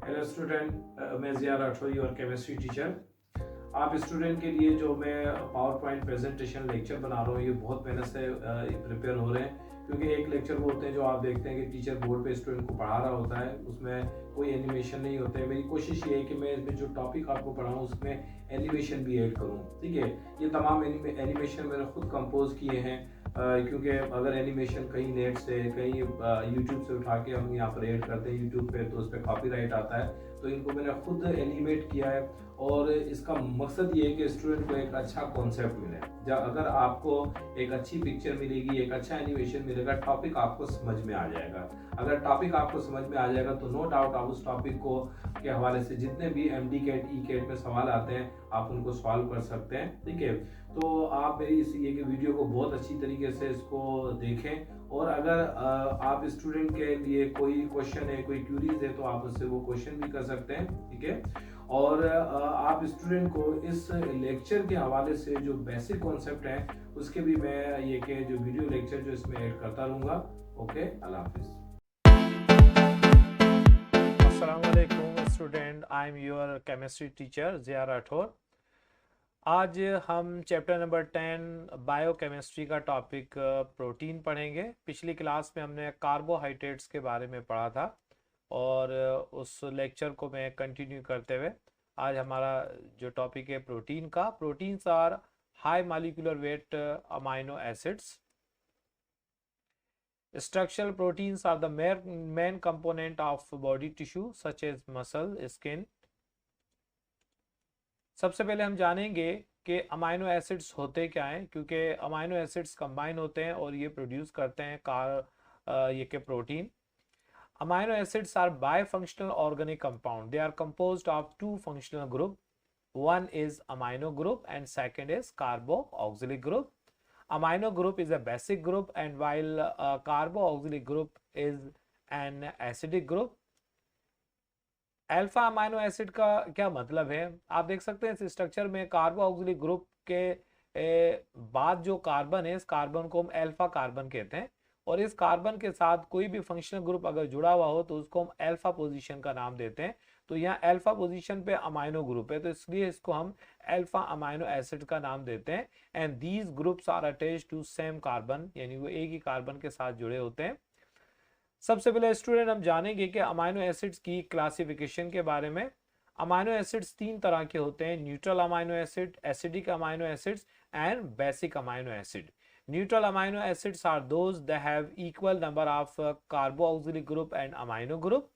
Hello student, मैं ज़िया राठौर और chemistry teacher. आप स्टूडेंट के लिए जो मैं पावर पॉइंट प्रेजेंटेशन लेक्चर बना रहा हूँ, ये बहुत मेहनत से प्रिपेयर हो रहे हैं, क्योंकि एक लेक्चर वो होते हैं जो आप देखते हैं कि टीचर बोर्ड पे स्टूडेंट को पढ़ा रहा होता है, उसमें कोई एनिमेशन नहीं होते हैं। मेरी कोशिश ये है कि मैं इसमें जो टॉपिक आपको पढ़ाऊँ उसमें एनिमेशन भी ऐड करूँ। ठीक है, ये तमाम एनिमेशन मैंने खुद कंपोज किए हैं, क्योंकि अगर एनिमेशन कहीं नेट से कहीं यूट्यूब से उठा के हम यहाँ पर ऐड करते हैं यूट्यूब पे, तो उस पर कॉपीराइट आता है। तो इनको मैंने खुद एनिमेट किया है, और इसका मकसद ये है कि स्टूडेंट को एक अच्छा कॉन्सेप्ट मिले। जब अगर आपको एक अच्छी पिक्चर मिलेगी, एक अच्छा एनिमेशन मिलेगा, टॉपिक आपको समझ में आ जाएगा। अगर टॉपिक आपको समझ में आ जाएगा तो नो डाउट आप उस टॉपिक को के हवाले से जितने भी MD कैट ई कैट में सवाल आते हैं आप उनको सॉल्व कर सकते हैं। ठीक है, तो आप मेरी इस ये कि वीडियो को बहुत अच्छी तरीके से इसको देखें, और अगर आप स्टूडेंट के लिए कोई क्वेश्चन है, कोई क्यूरीज है, तो आप उससे वो क्वेश्चन भी कर सकते हैं। ठीक है, और आप स्टूडेंट को इस लेक्चर के हवाले से जो बेसिक कॉन्सेप्ट हैं उसके भी मैं ये कि जो वीडियो लेक्चर जो इसमें ऐड करता रहूँगा। ओके, अल्लाह हाफिज़। अस्सलाम वालेकुम student, I am your chemistry teacher Zia Rathore. आज हम चैप्टर नंबर 10 बायोकेमिस्ट्री का टॉपिक प्रोटीन पढ़ेंगे। पिछली क्लास में हमने कार्बोहाइड्रेट्स के बारे में पढ़ा था, और उस लेक्चर को मैं कंटिन्यू करते हुए आज हमारा जो टॉपिक है प्रोटीन का। Proteins are high molecular weight amino acids. Structural proteins are the main component of body tissue such as muscle, skin. सबसे पहले हम जानेंगे कि अमाइनो एसिड्स होते क्या हैं, क्योंकि अमाइनो एसिड्स कंबाइन होते हैं और ये प्रोड्यूस करते हैं ये के protein. Amino acids are bifunctional organic compound. They are composed of two functional group. One is amino group and second is carboxylic group. Amino group is a basic group, and while carboxylic group is an acidic group. Alpha amino acid का क्या मतलब है, आप देख सकते हैं इस structure में कार्बोक्सिलिक ग्रुप के बाद जो कार्बन है, इस कार्बन को हम अल्फा कार्बन कहते हैं, और इस कार्बन के साथ कोई भी फंक्शनल ग्रुप अगर जुड़ा हुआ हो तो उसको हम अल्फा पोजीशन का नाम देते हैं। तो यहाँ अल्फा पोजीशन पे अमाइनो ग्रुप है, तो इसलिए इसको हम अल्फा अमाइनो एसिड का नाम देते हैं। And these groups are attached to same carbon, यानी वो एक ही कार्बन के साथ जुड़े होते हैं। सबसे पहले स्टूडेंट हम जानेंगे कि अमाइनो एसिड्स की क्लासिफिकेशन के बारे में। अमाइनो एसिड्स तीन तरह के होते हैं: neutral amino acid, acidic amino acids and basic amino acid. Neutral amino acids are those that have equal number of carboxylic group and amino group,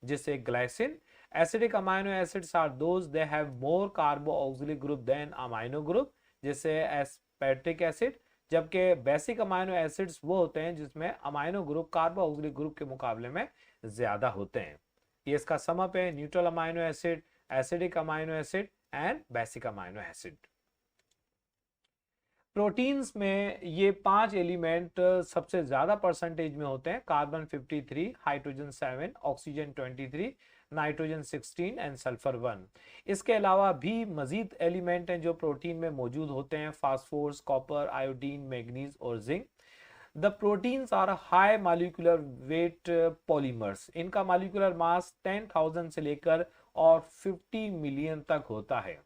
जैसे glycine. Acidic amino acids are those that have more carboxylic group than amino group, जैसे aspartic acid. जबकि basic amino acids वो होते हैं जिसमें amino group carboxylic group के मुकाबले में ज्यादा होते हैं। ये इसका समअप है: neutral amino acid, acidic amino acid and basic amino acid. Proteins में ये 5 एलिमेंट सबसे ज्यादा परसेंटेज में होते हैं: carbon 53, hydrogen 7, oxygen 23, nitrogen 16 and sulphur 1। इसके अलावा भी मजीद एलिमेंट हैं जो प्रोटीन में मौजूद होते हैं: फास्फोरस, कॉपर, आयोडीन, मैग्नीज और zinc. The proteins are high molecular weight polymers. इनका मॉलिक्यूलर मास 10,000 से लेकर और 50 मिलियन तक होता है।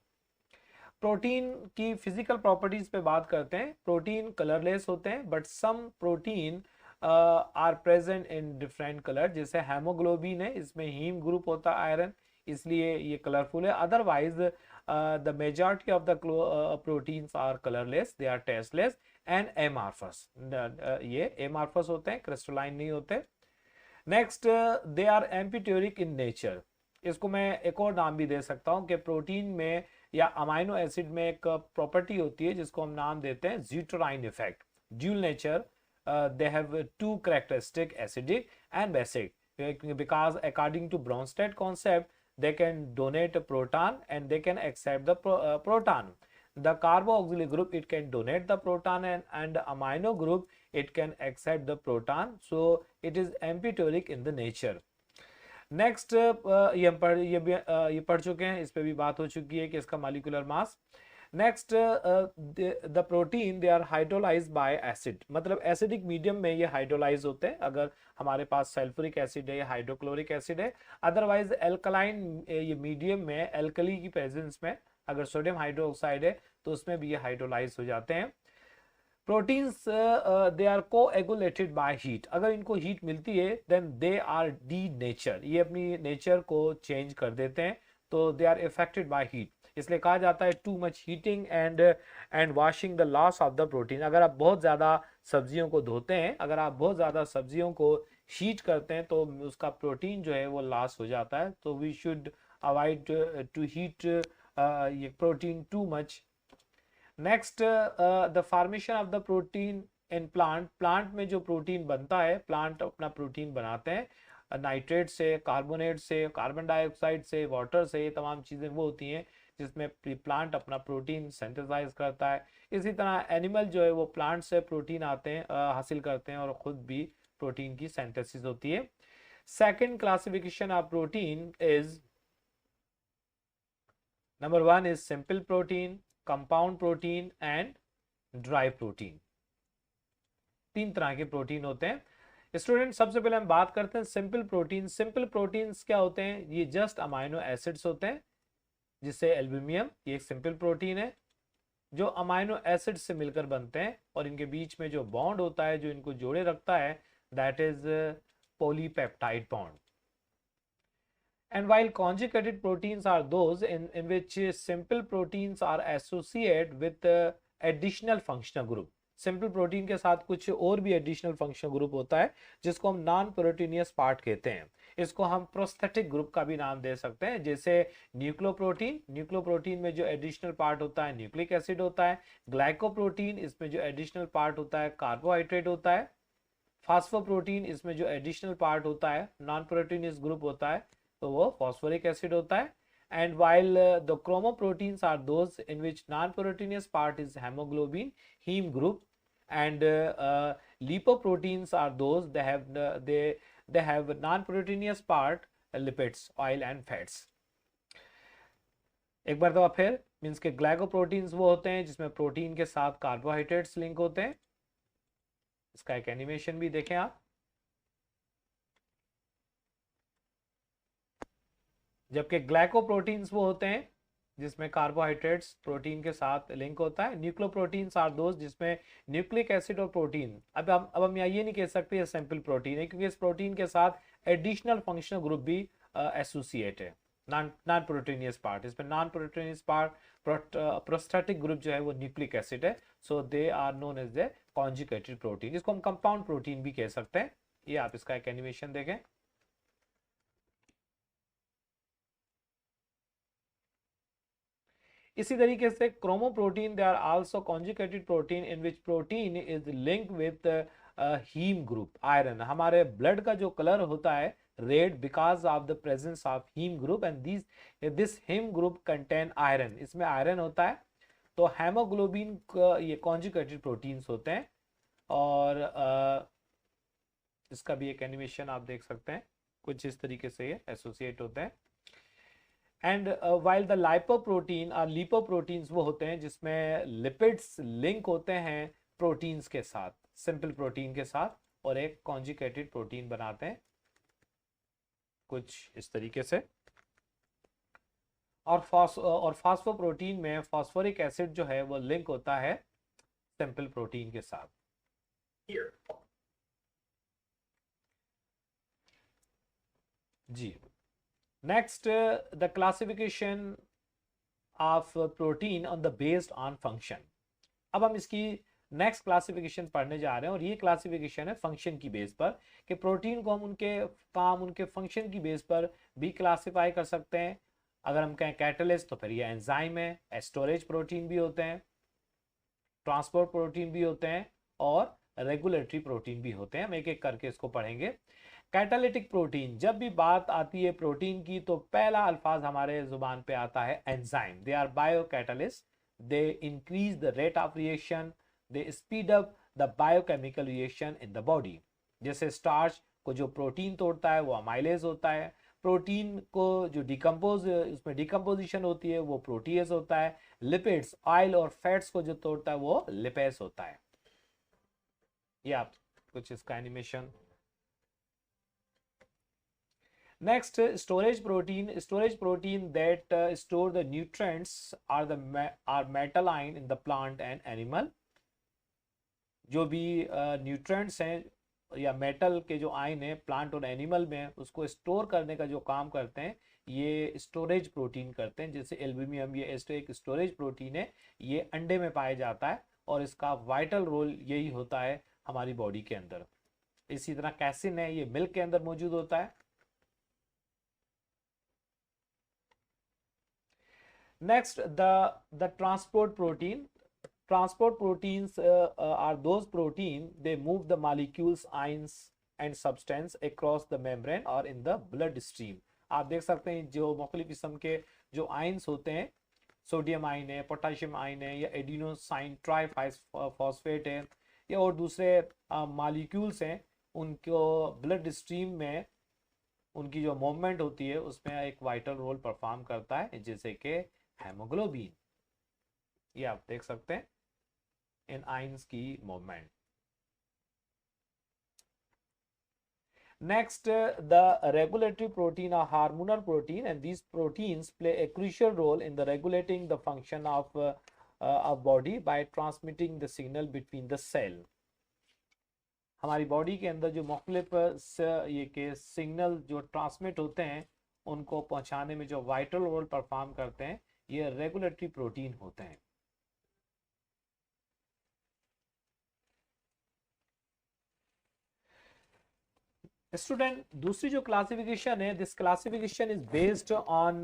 प्रोटीन की फिजिकल प्रॉपर्टीज पे बात करते हैं। प्रोटीन कलरलेस होते हैं, but some protein are present in different colour, जैसे हेमोग्लोबिन है, इसमें हीम ग्रुप होता है आयरन, इसलिए ये कलरफुल है। Otherwise the majority of the proteins are colourless, they are tasteless and amorphous. ये एमार्फस होते हैं, क्रिस्टलाइन नहीं होते। Next, they are amphoteric in nature. इसको मैं एक और नाम भी दे सकता हूँ कि प्रोटीन में या अमाइनो एसिड में एक प्रॉपर्टी होती है जिसको हम नाम देते हैं zwitterion effect. Dual nature, they have two characteristic, acidic and basic, because according to Bronsted concept they can donate a proton and they can accept the proton. The carboxylic group, it can donate the proton, and the amino group, it can accept the proton, so it is amphiteric in the nature. Next, ये पढ़ चुके हैं, इस पे भी बात हो चुकी है कि इसका molecular mass. Next the protein they are hydrolysed by acid, मतलब एसिडिक मीडियम में ये हाइड्रोलाइज होते हैं अगर हमारे पास सल्फ्यूरिक एसिड है या हाइड्रोक्लोरिक एसिड है। अदरवाइज एल्कलाइन ये मीडियम में एल्कली की प्रेजेंस में अगर सोडियम हाइड्रोक्साइड है तो उसमें भी ये हाइड्रोलाइज हो जाते हैं। Proteins they are coagulated by heat, अगर इनको हीट मिलती है then they are denature, ये अपनी नेचर को चेंज कर देते हैं, तो they are affected by heat. इसलिए कहा जाता है too much heating and washing the loss of the protein, अगर आप बहुत ज़्यादा सब्जियों को धोते हैं, अगर आप बहुत ज़्यादा सब्जियों को हीट करते हैं तो उसका प्रोटीन जो है वो लॉस हो जाता है। तो we should avoid to heat ये protein too much. Next the formation of the protein in plant, plant में जो प्रोटीन बनता है, प्लांट अपना प्रोटीन बनाते हैं नाइट्रेट से, कार्बोनेट से, कार्बन डाइऑक्साइड से, वाटर से, ये तमाम चीज़ें वो होती हैं जिसमें प्लांट अपना प्रोटीन सिंथेसाइज करता है। इसी तरह एनिमल जो है वो प्लांट से प्रोटीन आते हैं हासिल करते हैं और ख़ुद भी प्रोटीन की सिंथेसिस होती है। Second classification of protein is number 1 is simple protein, compound protein and dry protein. तीन तरह के प्रोटीन होते हैं। स्टूडेंट सबसे पहले हम बात करते हैं सिंपल प्रोटीन। सिंपल प्रोटीन्स क्या होते हैं? ये जस्ट अमाइनो एसिड्स होते हैं, जिससे एल्ब्यूमिन ये एक सिंपल प्रोटीन है जो अमाइनो एसिड से मिलकर बनते हैं और इनके बीच में जो बॉन्ड होता है जो इनको जोड़े रखता है that is polypeptide bond. And while conjugated proteins are those in which simple proteins are associated with additional functional group, simple protein के साथ कुछ और भी एडिशनल फंक्शनल ग्रुप होता है जिसको हम नॉन प्रोटीनियस पार्ट कहते हैं। इसको हम प्रोस्थेटिक ग्रुप का भी नाम दे सकते हैं, जैसे न्यूक्लियोप्रोटीन, न्यूक्लियोप्रोटीन में जो एडिशनल पार्ट होता है न्यूक्लिक एसिड होता है। ग्लाइकोप्रोटीन, इसमें जो एडिशनल पार्ट होता है कार्बोहाइड्रेट होता है। फास्फोप्रोटीन, इसमें जो एडिशनल पार्ट होता है नॉन प्रोटीनियस ग्रुप होता है तो वो फॉस्फोरिक एसिड होता है। And while the chromoproteins are those in which non proteinous part is haemoglobin, haem group, and lipoproteins are those they have non-proteinous part, lipids, oil and fats। एक बार तो फिर means के ग्लाइकोप्रोटीन्स वो होते हैं जिसमें प्रोटीन के साथ कार्बोहाइड्रेट्स लिंक होते हैं। इसका एक एनिमेशन भी देखें आप। जबकि ग्लाइकोप्रोटीन्स वो होते हैं जिसमें कार्बोहाइड्रेट्स प्रोटीन के साथ लिंक होता है। न्यूक्लियोप्रोटीन्स आर दोस्त जिसमें न्यूक्लिक एसिड और प्रोटीन, अब हम ये नहीं कह सकते ये सिंपल प्रोटीन है क्योंकि इस प्रोटीन के साथ एडिशनल फंक्शनल ग्रुप भी एसोसिएट है, नॉन प्रोटीनियस पार्ट। इसमें non proteinous part prosthetic group जो है वो न्यूक्लिक एसिड है, so they are known as the conjugated protein. इसको हम कंपाउंड प्रोटीन भी कह सकते हैं। ये आप इसका एक एनिमेशन देखें। इसी तरीके से chromoprotein they are also conjugated protein in which protein is link with heme group, iron. हमारे ब्लड का जो कलर होता है red because of the presence of heme group and this heme group contain iron, इसमें iron होता है। तो haemoglobin ये कॉन्जुगेटेड प्रोटीन्स होते हैं और इसका भी एक एनिमेशन आप देख सकते हैं, कुछ इस तरीके से ये एसोसिएट होते हैं। एंड वाइल द लाइपोप्रोटीन और लिपोप्रोटीन्स वो होते हैं जिसमें लिपिड्स लिंक होते हैं प्रोटीन्स के साथ, सिंपल प्रोटीन के साथ, और एक कॉन्जुगेटेड प्रोटीन बनाते हैं कुछ इस तरीके से। और फास्फोप्रोटीन में फास्फोरिक एसिड जो है वो लिंक होता है सिंपल प्रोटीन के साथ। जी next the classification of protein on the based on function. अब हम इसकी नेक्स्ट क्लासिफिकेशन पढ़ने जा रहे हैं और ये क्लासिफिकेशन है फंक्शन की बेस पर, कि प्रोटीन को हम उनके काम उनके फंक्शन की बेस पर भी क्लासिफाई कर सकते हैं। अगर हम कहें कैटलिस्ट तो फिर ये एंजाइम है, स्टोरेज प्रोटीन भी होते हैं, ट्रांसपोर्ट प्रोटीन भी होते हैं और रेगुलेटरी प्रोटीन भी होते हैं। हम एक एक करके इसको पढ़ेंगे। कैटालिटिक प्रोटीन, जब भी बात आती है प्रोटीन की तो पहला अल्फाज हमारे जुबान पे आता है enzyme. They are biocatalyst, they increase the rate of reaction, they speed up the biochemical reaction in the body. जैसे स्टार्च को जो प्रोटीन तोड़ता है वो अमाइलेज होता है, प्रोटीन को जो डिकम्पोज उसमें डिकम्पोजिशन होती है वो प्रोटीएज होता है, लिपिड्स ऑयल और फैट्स को जो तोड़ता है वो लिपेस होता है। ये आप कुछ इसका animation. Next, storage protein. Storage protein that store the nutrients are are metal ion in the plant and animal. जो भी न्यूट्रिएंट्स हैं या मेटल के जो आयन है प्लांट और एनिमल में, उसको स्टोर करने का जो काम करते हैं ये स्टोरेज प्रोटीन करते हैं। जैसे एल्ब्यूमिन, ये एक स्टोरेज प्रोटीन है, ये अंडे में पाया जाता है और इसका वाइटल रोल यही होता है हमारी बॉडी के अंदर। इसी तरह कैसिन है, ये मिल्क के अंदर मौजूद होता है। Next, the transport protein. Transport proteins are those protein, they move the molecules, ions and substance across the membrane or in the blood stream. आप देख सकते हैं जो मुख्तलिफ किस्म के जो आयंस होते हैं, सोडियम आयन है, पोटेशियम आयन है, या एडिनोसाइन ट्राइफॉस्फेट है, या और दूसरे मॉलिक्यूल्स हैं, उनको ब्लड स्ट्रीम में उनकी जो मूवमेंट होती है उसमें एक वाइटल रोल परफॉर्म करता है, जैसे कि हेमोग्लोबिन। ये आप देख सकते हैं इन आयंस की movement. Next, the regulatory protein are hormonal protein, and these proteins play a crucial role in the regulating the function of body by transmitting the signal between the cell. हमारी body के अंदर जो मुख्तलिफ ये के signal जो transmit होते हैं उनको पहुंचाने में जो वाइटल रोल परफॉर्म करते हैं ये रेगुलेटरी प्रोटीन होते हैं। स्टूडेंट, दूसरी जो क्लासिफिकेशन है, this classification is based on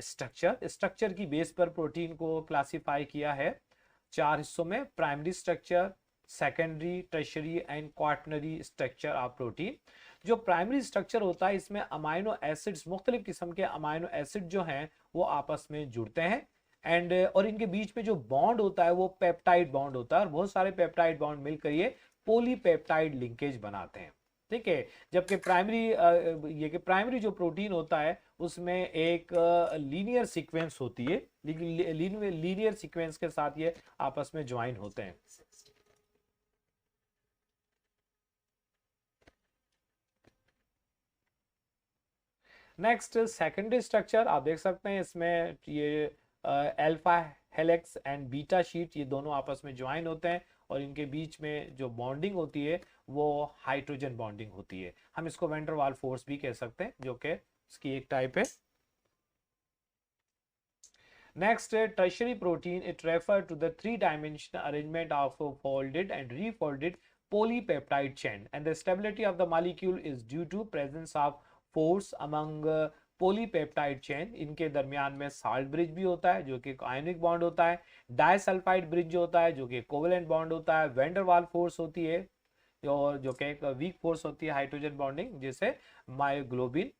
structure. Structure की बेस पर प्रोटीन को क्लासिफाई किया है 4 हिस्सों में: primary structure, secondary, tertiary and quaternary structure of protein. जो प्राइमरी स्ट्रक्चर होता है इसमें अमाइनो एसिड्स, मुख्तलिफ किस्म के अमाइनो एसिड जो हैं वो आपस में जुड़ते हैं एंड और इनके बीच में जो बॉन्ड होता है वो पेप्टाइड बॉन्ड होता है और बहुत सारे पेप्टाइड बॉन्ड मिलकर ये पॉलीपेप्टाइड लिंकेज बनाते हैं। ठीक है, जबकि प्राइमरी जो प्रोटीन होता है उसमें एक लीनियर सीक्वेंस होती है, लीनियर सीक्वेंस के साथ ये आपस में ज्वाइन होते हैं। नेक्स्ट, सेकेंडरी स्ट्रक्चर आप देख सकते हैं इसमें ये alpha helix and beta sheet ये दोनों आपस में ज्वाइन होते हैं और इनके बीच में जो बॉन्डिंग होती है वो हाइड्रोजन बॉन्डिंग होती है। हम इसको वैन डर वाल फोर्स भी कह सकते हैं, जो कि इसकी एक टाइप है। Next, tertiary protein, it refer to the 3-dimensional arrangement of folded and refolded polypeptide chain and the stability of the molecule is due to presence of force among polypeptide chain। इनके दरमियान में salt bridge भी होता है जो कि ionic bond होता है, डाइसल्फाइड ब्रिज जो होता है जो कि कोवेलेंट बॉन्ड होता है, वैन डर वाल फोर्स होती है और जो कि एक वीक फोर्स होती है हाइड्रोजन बॉन्डिंग, जैसे मायोग्लोबिन।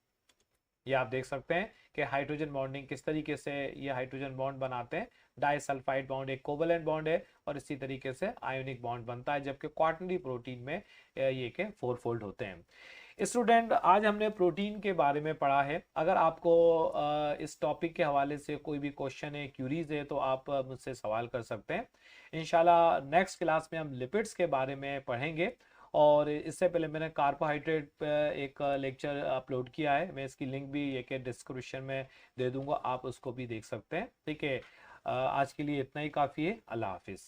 ये आप देख सकते हैं कि हाइड्रोजन बॉन्डिंग किस तरीके से ये हाइड्रोजन बॉन्ड बनाते हैं। डाइसल्फाइड बॉन्ड एक कोवेलेंट बॉन्ड है और इसी तरीके से आयोनिक बॉन्ड बनता है, जबकि क्वाटरनरी प्रोटीन में ये के 4 फोल्ड होते हैं। स्टूडेंट, आज हमने प्रोटीन के बारे में पढ़ा है। अगर आपको इस टॉपिक के हवाले से कोई भी क्वेश्चन है, क्यूरीज है, तो आप मुझसे सवाल कर सकते हैं। इंशाल्लाह नेक्स्ट क्लास में हम लिपिड्स के बारे में पढ़ेंगे और इससे पहले मैंने कार्बोहाइड्रेट पे एक लेक्चर अपलोड किया है, मैं इसकी लिंक भी ये के डिस्क्रिप्शन में दे दूंगा, आप उसको भी देख सकते हैं। ठीक है, आज के लिए इतना ही काफ़ी है। अल्लाह हाफिज़।